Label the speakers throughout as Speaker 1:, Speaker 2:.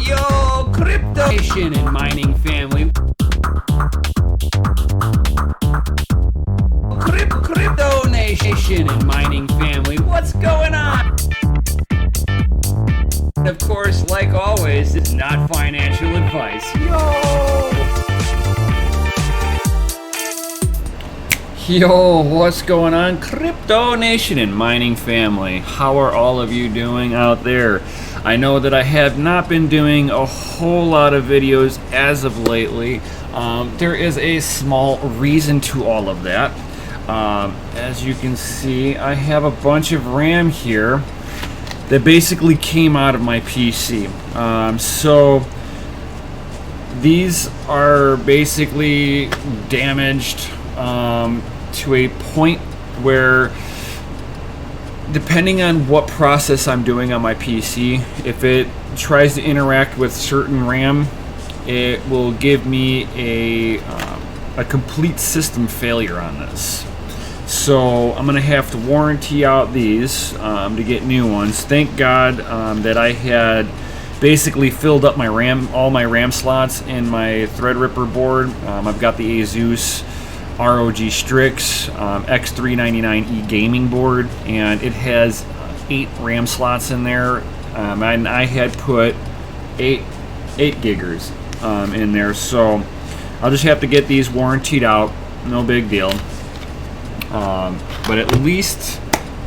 Speaker 1: Yo, crypto nation and mining family. Crypto nation and mining family. What's going on? Of course, like always, it's not financial advice. Yo, what's going on, Crypto Nation and mining family? How are all of you doing out there? I know that I have not been doing a whole lot of videos as of lately. There is a small reason to all of that. As you can see, I have a bunch of RAM here that basically came out of my PC. So these are basically damaged to a point where, depending on what process I'm doing on my PC, if it tries to interact with certain RAM, it will give me a complete system failure on this. So I'm gonna have to warranty out these to get new ones. Thank God that I had basically filled up my RAM, all my RAM slots in my Threadripper board. I've got the Asus ROG Strix X399E gaming board, and it has 8 RAM slots in there, and I had put 8 giggers in there, so I'll just have to get these warrantied out. No big deal. But at least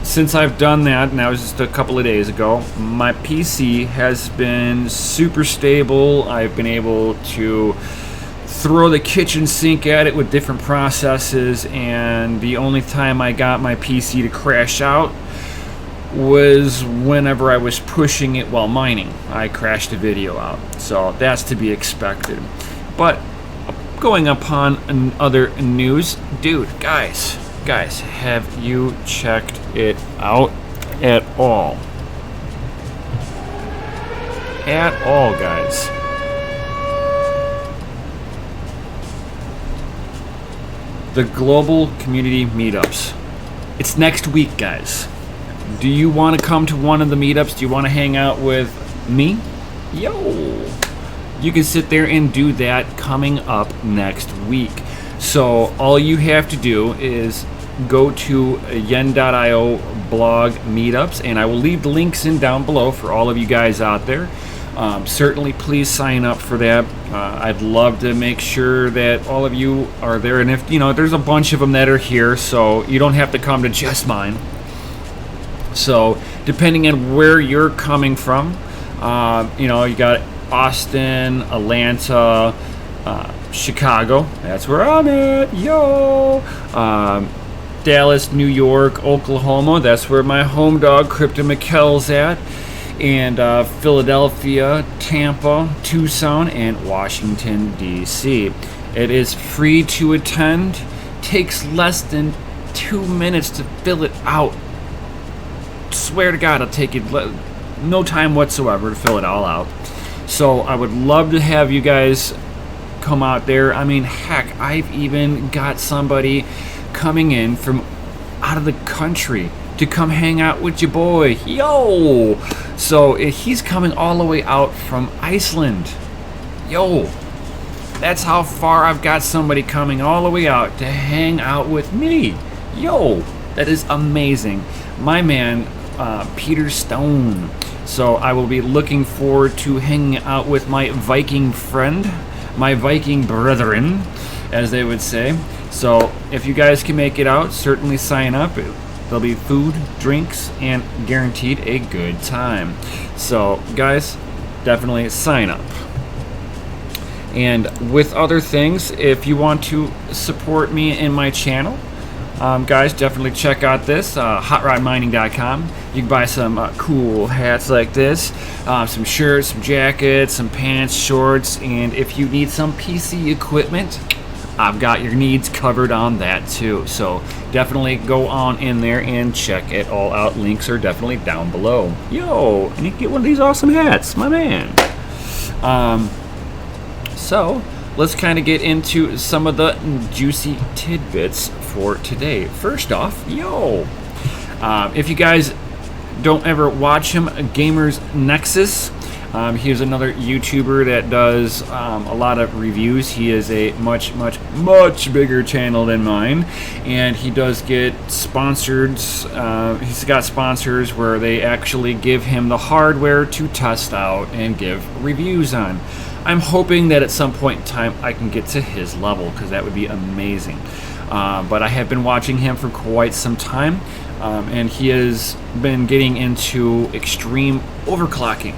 Speaker 1: since I've done that, and that was just a couple of days ago, my PC has been super stable. I've been able to throw the kitchen sink at it with different processes, and the only time I got my PC to crash out was whenever I was pushing it while mining. I crashed a video out, so that's to be expected. But going upon other news, dude, guys, have you checked it out at all? At all, guys. The global community meetups. It's next week, guys. Do you want to come to one of the meetups? Do you want to hang out with me? Yo! You can sit there and do that coming up next week. So all you have to do is go to yen.io blog meetups, and I will leave the links in down below for all of you guys out there. Certainly please sign up for that. I'd love to make sure that all of you are there, and if you know, there's a bunch of them that are here, so you don't have to come to just mine. So depending on where you're coming from, you know, you got Austin, Atlanta, Chicago, that's where I'm at, yo. Dallas, New York, Oklahoma, that's where my home dog Crypto Mikkel's at. And Philadelphia, Tampa, Tucson, and Washington, D.C. It is free to attend. Takes less than 2 minutes to fill it out. Swear to God, it'll take you no time whatsoever to fill it all out. So I would love to have you guys come out there. I mean, heck, I've even got somebody coming in from out of the country to come hang out with your boy. Yo! So he's coming all the way out from Iceland. Yo! That's how far I've got somebody coming all the way out to hang out with me. Yo! That is amazing. My man, Peter Stone. So I will be looking forward to hanging out with my Viking friend, my Viking brethren, as they would say. So if you guys can make it out, certainly sign up. There'll be food, drinks, and guaranteed a good time. So, guys, definitely sign up. And with other things, if you want to support me in my channel, guys, definitely check out this, hotrodmining.com. You can buy some cool hats like this, some shirts, some jackets, some pants, shorts, and if you need some PC equipment, I've got your needs covered on that too. So definitely go on in there and check it all out. Links are definitely down below. Yo, and you can get one of these awesome hats, my man. So let's kind of get into some of the juicy tidbits for today. First off, yo, if you guys don't ever watch him, Gamers Nexus, He's another YouTuber that does a lot of reviews. He is a much bigger channel than mine, and he does get sponsored. He's got sponsors where they actually give him the hardware to test out and give reviews on. I'm hoping that at some point in time I can get to his level, because that would be amazing. But I have been watching him for quite some time, and he has been getting into extreme overclocking.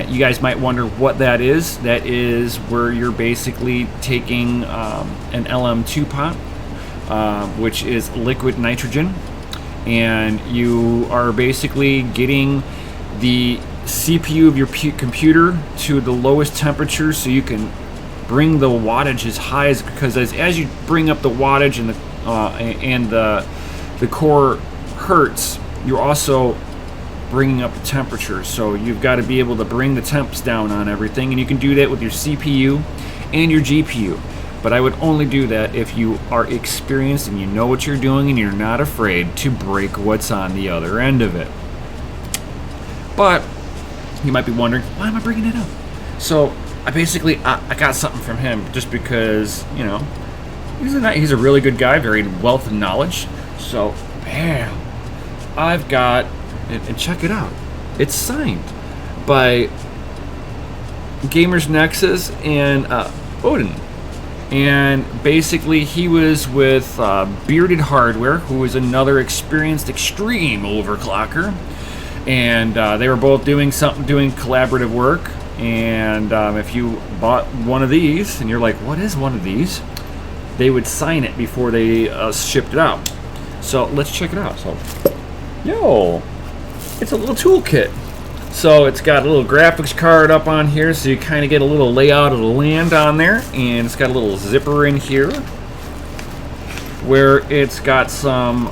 Speaker 1: You guys might wonder what that is. That is where you're basically taking an LM2 pot, which is liquid nitrogen, and you are basically getting the CPU of your computer to the lowest temperature so you can bring the wattage as high as, because as you bring up the wattage and the core hertz, you're also bringing up the temperature. So you've got to be able to bring the temps down on everything, and you can do that with your CPU and your GPU. But I would only do that if you are experienced and you know what you're doing and you're not afraid to break what's on the other end of it. But you might be wondering, why am I bringing it up? So I got something from him just because, you know, he's a really good guy, very wealth of knowledge. So, bam, I've got, and check it out, it's signed by Gamers Nexus and Odin. And basically he was with Bearded Hardware, who is another experienced extreme overclocker. And they were both doing collaborative work. And if you bought one of these and you're like, what is one of these? They would sign it before they shipped it out. So let's check it out. So, it's a little toolkit. So it's got a little graphics card up on here, so you kind of get a little layout of the land on there. And it's got a little zipper in here where it's got some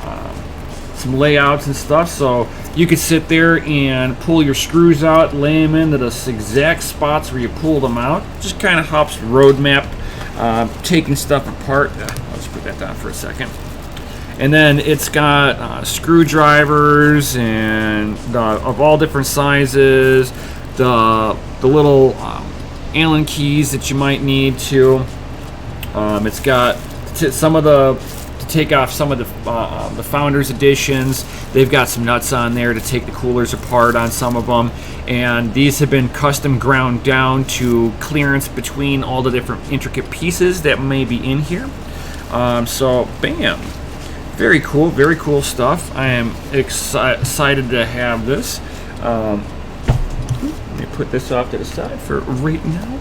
Speaker 1: layouts and stuff. So you could sit there and pull your screws out, lay them into the exact spots where you pull them out. Just kind of helps roadmap taking stuff apart. Let's put that down for a second. And then it's got screwdrivers and of all different sizes, the little Allen keys that you might need to. It's got to take off some of the Founders Editions. They've got some nuts on there to take the coolers apart on some of them, and these have been custom ground down to clearance between all the different intricate pieces that may be in here. So bam, very cool stuff. I am excited to have this. Let me put this off to the side for right now,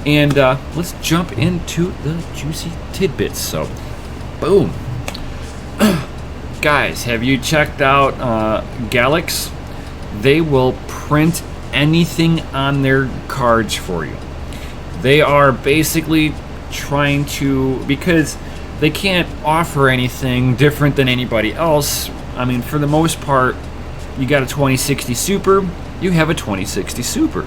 Speaker 1: and let's jump into the juicy tidbits. So boom. Guys, have you checked out Galax? They will print anything on their cards for you. They are basically trying to, because they can't offer anything different than anybody else. I mean, for the most part, you got a 2060 Super, you have a 2060 Super.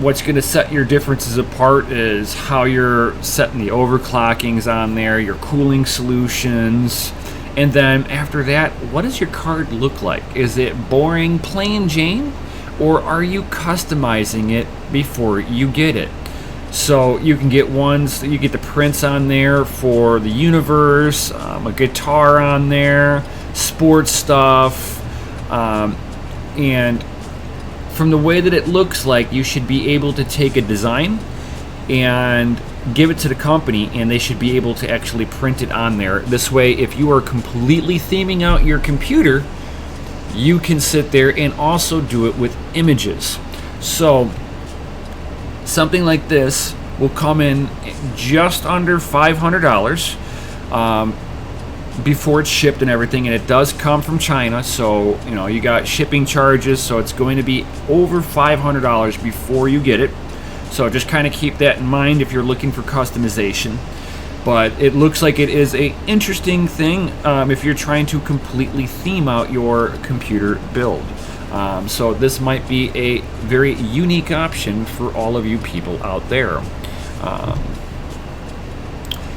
Speaker 1: What's going to set your differences apart is how you're setting the overclockings on there, your cooling solutions, and then after that, what does your card look like? Is it boring, plain Jane, or are you customizing it before you get it? So you can get ones, you get the prints on there for the universe, a guitar on there, sports stuff, and from the way that it looks like, you should be able to take a design and give it to the company, and they should be able to actually print it on there. This way, if you are completely theming out your computer, you can sit there and also do it with images. So something like this will come in just under $500 before it's shipped and everything, and it does come from China, so you know you got shipping charges, so it's going to be over $500 before you get it. So just kind of keep that in mind if you're looking for customization. But it looks like it is a interesting thing if you're trying to completely theme out your computer build. So this might be a very unique option for all of you people out there.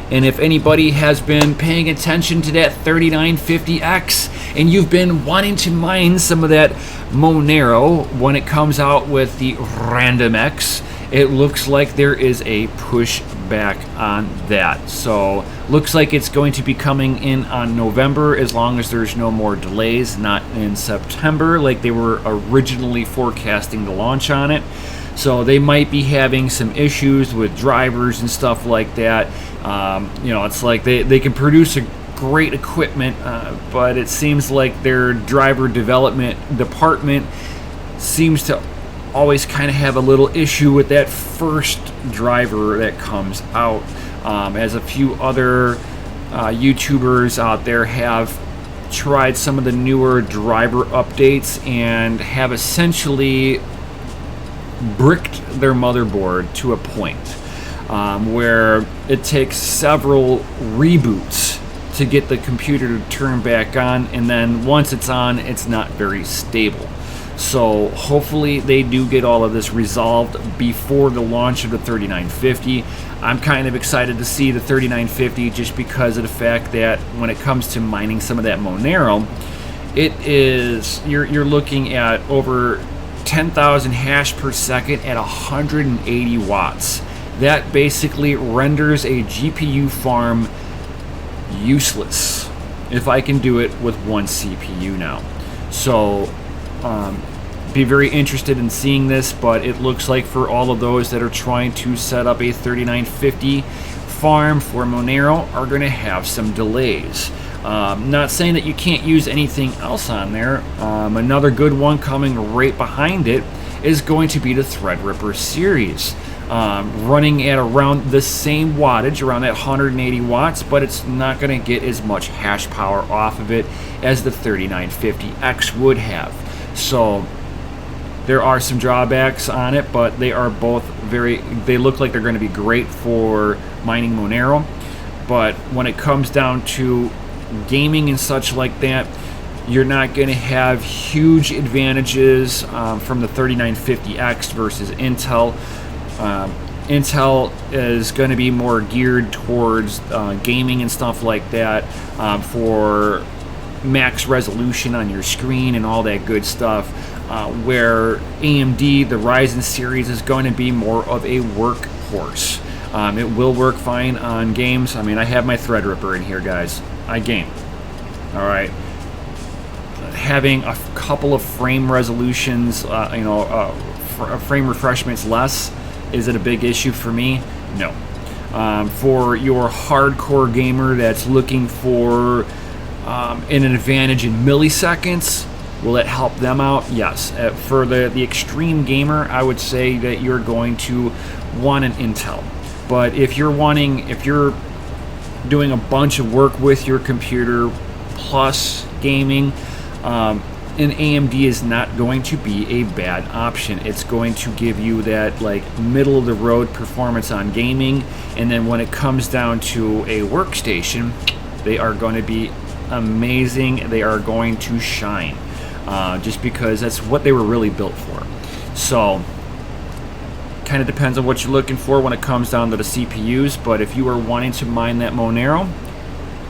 Speaker 1: And if anybody has been paying attention to that 3950X and you've been wanting to mine some of that Monero when it comes out with the Random X, it looks like there is a pushback on that. So looks like it's going to be coming in on November as long as there's no more delays, not in September like they were originally forecasting the launch on it. So they might be having some issues with drivers and stuff like that. You know, it's like they can produce a great equipment, but it seems like their driver development department seems to always kind of have a little issue with that first driver that comes out. As a few other YouTubers out there have tried some of the newer driver updates and have essentially bricked their motherboard to a point where it takes several reboots to get the computer to turn back on, and then once it's on, it's not very stable. So hopefully they do get all of this resolved before the launch of the 3950. I'm kind of excited to see the 3950 just because of the fact that when it comes to mining some of that Monero, it is, you're looking at over 10,000 hash per second at 180 watts. That basically renders a GPU farm useless if I can do it with one CPU now. So be very interested in seeing this, but it looks like for all of those that are trying to set up a 3950 farm for Monero are going to have some delays. Not saying that you can't use anything else on there. Another good one coming right behind it is going to be the Threadripper series. Running at around the same wattage, around that 180 watts, but it's not going to get as much hash power off of it as the 3950X would have. So there are some drawbacks on it, but they are both they look like they're going to be great for mining Monero. But when it comes down to gaming and such like that, you're not going to have huge advantages from the 3950X versus Intel. Intel is going to be more geared towards gaming and stuff like that, for max resolution on your screen and all that good stuff, where AMD, the Ryzen series, is going to be more of a workhorse. It will work fine on games. I mean, I have my Threadripper in here, guys. I game. Alright. Having a couple of frame resolutions, frame refreshments less, is it a big issue for me? No. For your hardcore gamer that's looking for an advantage in milliseconds, will it help them out? Yes. For the extreme gamer, I would say that you're going to want an Intel. But if you're doing a bunch of work with your computer plus gaming, an AMD is not going to be a bad option. It's going to give you that like middle of the road performance on gaming, and then when it comes down to a workstation, they are going to be amazing. They are going to shine, just because that's what they were really built for. So kind of depends on what you're looking for when it comes down to the CPUs, but if you are wanting to mine that Monero,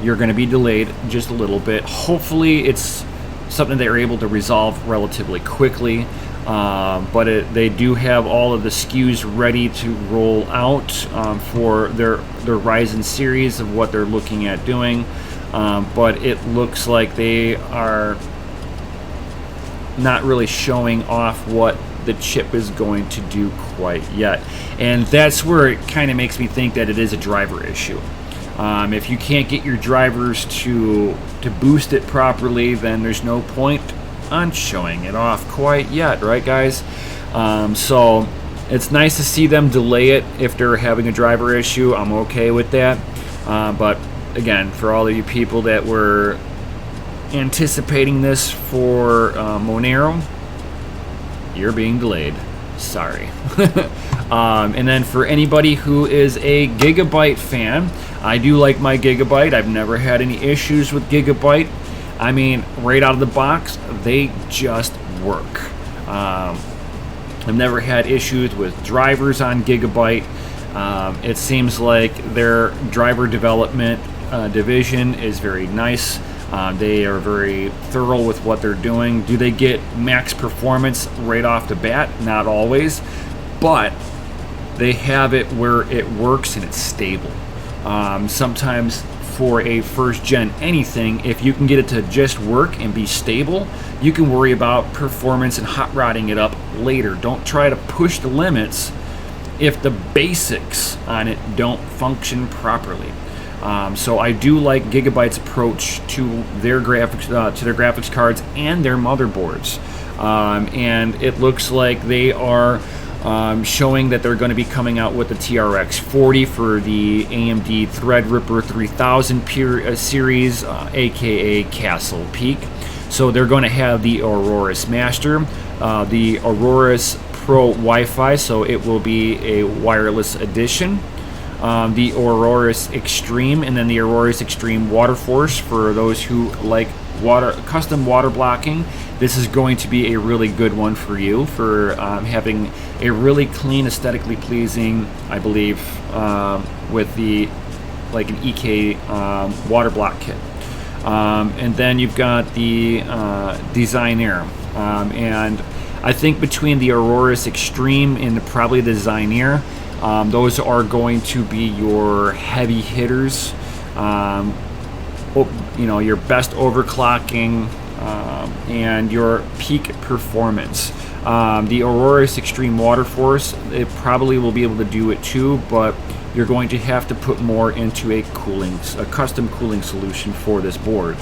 Speaker 1: you're going to be delayed just a little bit. Hopefully it's something they're able to resolve relatively quickly, but they do have all of the SKUs ready to roll out for their Ryzen series of what they're looking at doing, but it looks like they are not really showing off what the chip is going to do quite yet, and that's where it kind of makes me think that it is a driver issue. If you can't get your drivers to boost it properly, then there's no point on showing it off quite yet, right guys? So it's nice to see them delay it if they're having a driver issue. I'm okay with that, but again, for all of you people that were anticipating this for Monero, you're being delayed. Sorry. And then for anybody who is a Gigabyte fan, I do like my Gigabyte. I've never had any issues with Gigabyte. I mean, right out of the box, they just work. I've never had issues with drivers on Gigabyte. It seems like their driver development division is very nice. They are very thorough with what they're doing. Do they get max performance right off the bat? Not always, but they have it where it works and it's stable. Sometimes for a first gen anything, if you can get it to just work and be stable, you can worry about performance and hot rodding it up later. Don't try to push the limits if the basics on it don't function properly. So I do like Gigabyte's approach to their graphics cards and their motherboards, and it looks like they are showing that they're going to be coming out with the TRX 40 for the AMD Threadripper 3000 series, aka Castle Peak. So they're going to have the Aurorus Master, the Aurorus Pro Wi-Fi, so it will be a wireless edition. The Aurorus Extreme, and then the Aurorus Extreme Water Force for those who like custom water blocking. This is going to be a really good one for you for having a really clean, aesthetically pleasing, I believe, with the like an EK water block kit. And then you've got the Designer, and I think between the Aurorus Extreme and probably the Designer, those are going to be your heavy hitters. Your best overclocking and your peak performance. The Aurorus Extreme Water Force, it probably will be able to do it too, but you're going to have to put more into a custom cooling solution for this board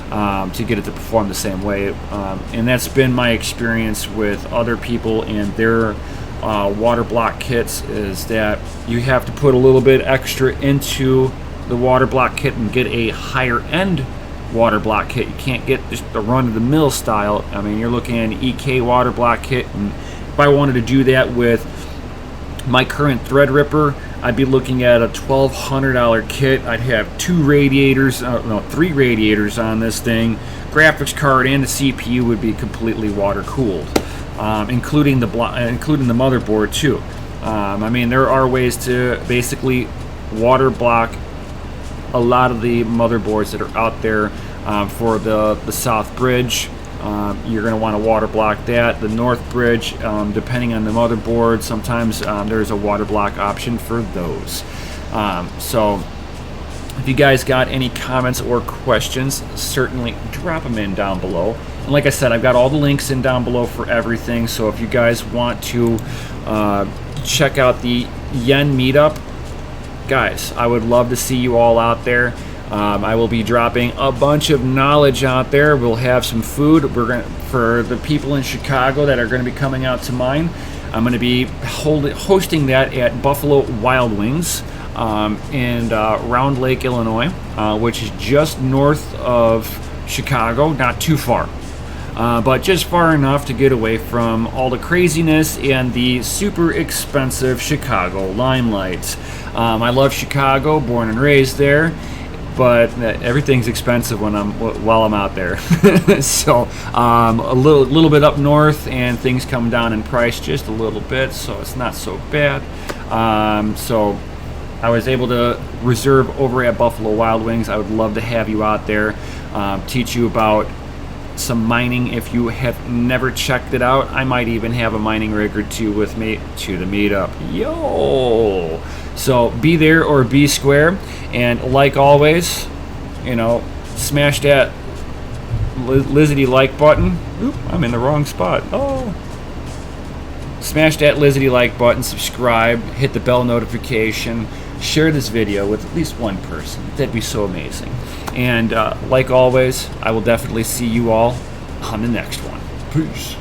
Speaker 1: to get it to perform the same way. And that's been my experience with other people and their water block kits, is that you have to put a little bit extra into the water block kit and get a higher end water block kit. You can't get just the run-of-the-mill style. I mean, you're looking at an EK water block kit, and if I wanted to do that with my current Threadripper, I'd be looking at a $1,200 kit. I'd have three radiators on this thing. Graphics card and the CPU would be completely water cooled, including the motherboard too. I mean, there are ways to basically water block a lot of the motherboards that are out there. For the South Bridge, you're going to want to water block that. The North Bridge, depending on the motherboard, sometimes there's a water block option for those. So if you guys got any comments or questions, certainly drop them in down below. And like I said, I've got all the links in down below for everything. So if you guys want to check out the Yen meetup, guys, I would love to see you all out there. I will be dropping a bunch of knowledge out there. We'll have some food. For the people in Chicago that are going to be coming out to mine, I'm going to be hosting that at Buffalo Wild Wings in Round Lake, Illinois, which is just north of Chicago, not too far. But just far enough to get away from all the craziness and the super expensive Chicago limelight. I love Chicago, born and raised there, but everything's expensive while I'm out there. So a little bit up north, and things come down in price just a little bit, so it's not so bad. So I was able to reserve over at Buffalo Wild Wings. I would love to have you out there, teach you about some mining if you have never checked it out. I might even have a mining rig or two with me to the meetup. Yo! So be there or be square, and like always, smash that Lizzity like button. Oop, I'm in the wrong spot. Oh. Smash that Lizzity like button, subscribe, hit the bell notification, share this video with at least one person. That'd be so amazing. And like always, I will definitely see you all on the next one. Peace.